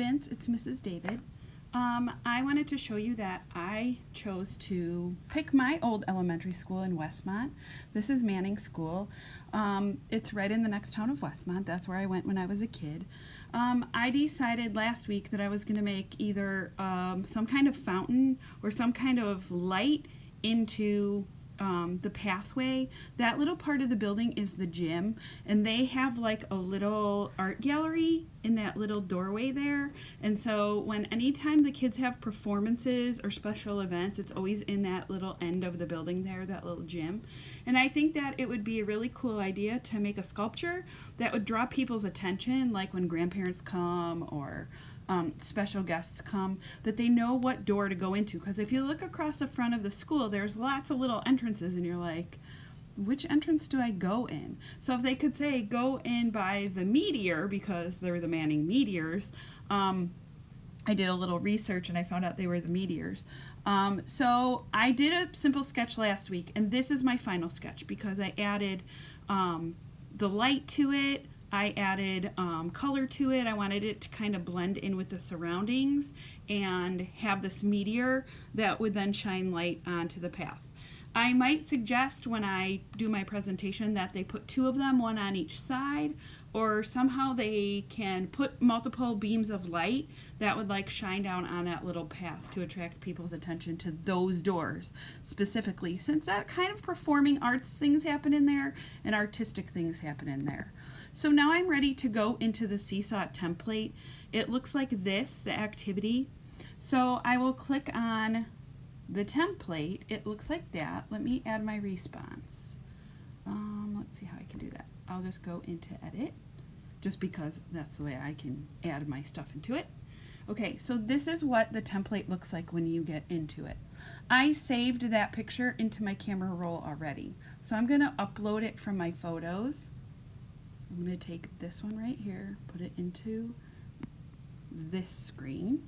Vince, it's Mrs. David. I wanted to show you that I chose to pick my old elementary school in Westmont. This is Manning School. It's right in the next town of Westmont. That's where I went when I was a kid. I decided last week that I was going to make either some kind of fountain or some kind of light into the pathway. That little part of the building is the gym, and they have like a little art gallery in that little doorway there. And so anytime the kids have performances or special events, it's always in that little end of the building there, that little gym. And I think that it would be a really cool idea to make a sculpture that would draw people's attention, like when grandparents come or special guests come, that they know what door to go into. Because if you look across the front of the school, there's lots of little entrances, and you're like, which entrance do I go in? So if they could say, go in by the Meteor, because they're the Manning Meteors, I did a little research and I found out they were the Meteors. So I did a simple sketch last week, and this is my final sketch because I added the light to it. I added color to it. I wanted it to kind of blend in with the surroundings and have this meteor that would then shine light onto the path. I might suggest when I do my presentation that they put two of them, one on each side, or somehow they can put multiple beams of light that would like shine down on that little path to attract people's attention to those doors specifically, since that kind of performing arts things happen in there and artistic things happen in there. So now I'm ready to go into the Seesaw template. It looks like this, the activity. So I will click on the template. It looks like that. Let me add my response. Let's see how I can do that. I'll just go into edit, just because that's the way I can add my stuff into it. Okay, so this is what the template looks like when you get into it. I saved that picture into my camera roll already. So I'm going to upload it from my photos. I'm going to take this one right here, put it into this screen.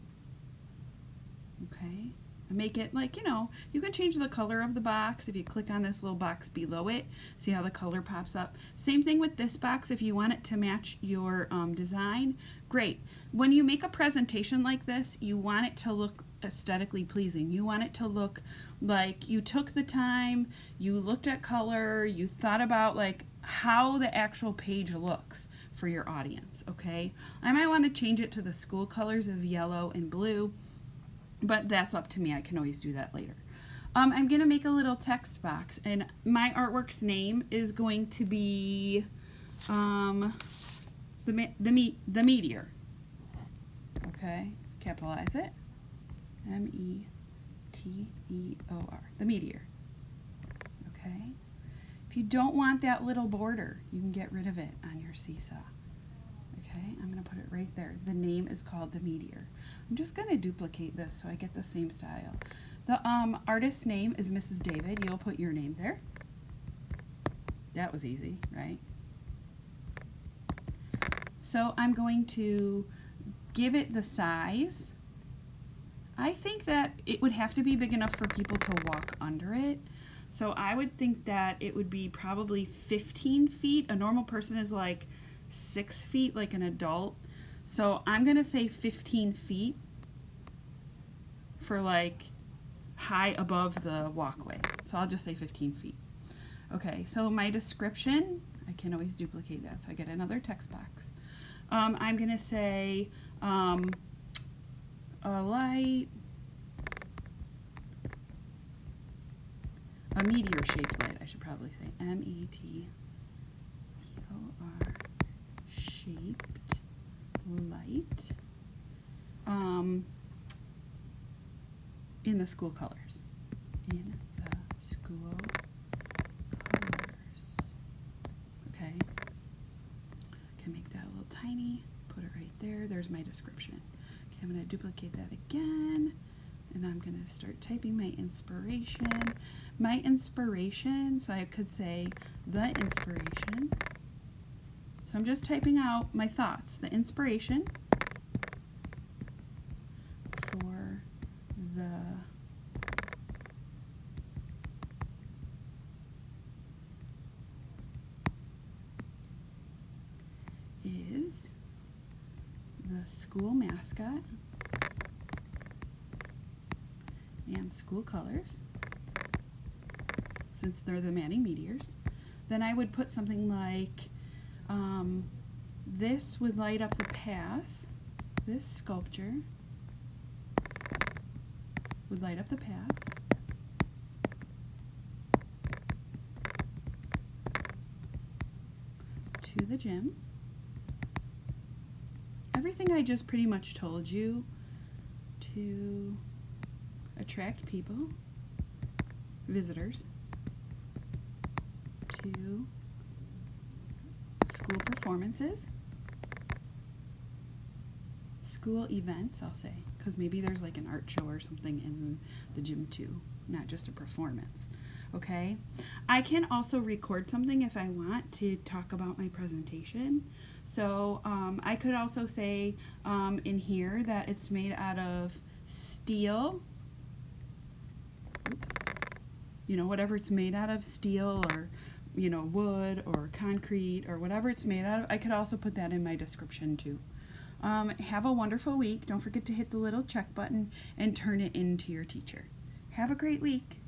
Okay. Make it like, you can change the color of the box if you click on this little box below it. See how the color pops up? Same thing with this box. If you want it to match your design, great. When you make a presentation like this, you want it to look aesthetically pleasing. You want it to look like you took the time, you looked at color, you thought about like how the actual page looks for your audience, okay? I might want to change it to the school colors of yellow and blue, but that's up to me. I can always do that later. I'm going to make a little text box, and my artwork's name is going to be the Meteor. Okay, capitalize it. M-E-T-E-O-R, the Meteor. Okay. If you don't want that little border, you can get rid of it on your seesaw. Okay, I'm going to put it right there. The name is called the Meteor. I'm just going to duplicate this so I get the same style. The artist's name is Mrs. David. You'll put your name there. That was easy, right? So I'm going to give it the size. I think that it would have to be big enough for people to walk under it. So I would think that it would be probably 15 feet. A normal person is like 6 feet, like an adult. So I'm going to say 15 feet for like high above the walkway. So I'll just say 15 feet. Okay, so my description, I can always duplicate that. So I get another text box. I'm going to say a light, a meteor-shaped light, I should probably say. M-E-T-E-O-R, shaped light, in the school colors. In the school colors. Okay. Can make that a little tiny. Put it right there. There's my description. Okay, I'm going to duplicate that again. And I'm going to start typing my inspiration. My inspiration, so I could say the inspiration. So I'm just typing out my thoughts. The inspiration for the is the school school mascot and school colors, since they're the Manning Meteors. Then I would put something like, this would light up the path. This sculpture would light up the path to the gym. Everything I just pretty much told you to attract people, visitors, to school performances, school events, I'll say, because maybe there's like an art show or something in the gym too, not just a performance. Okay, I can also record something if I want to talk about my presentation. So I could also say in here that it's made out of steel. Oops. You know, whatever it's made out of, steel or, you know, wood or concrete or whatever it's made out of. I could also put that in my description too. Have a wonderful week. Don't forget to hit the little check button and turn it into your teacher. Have a great week.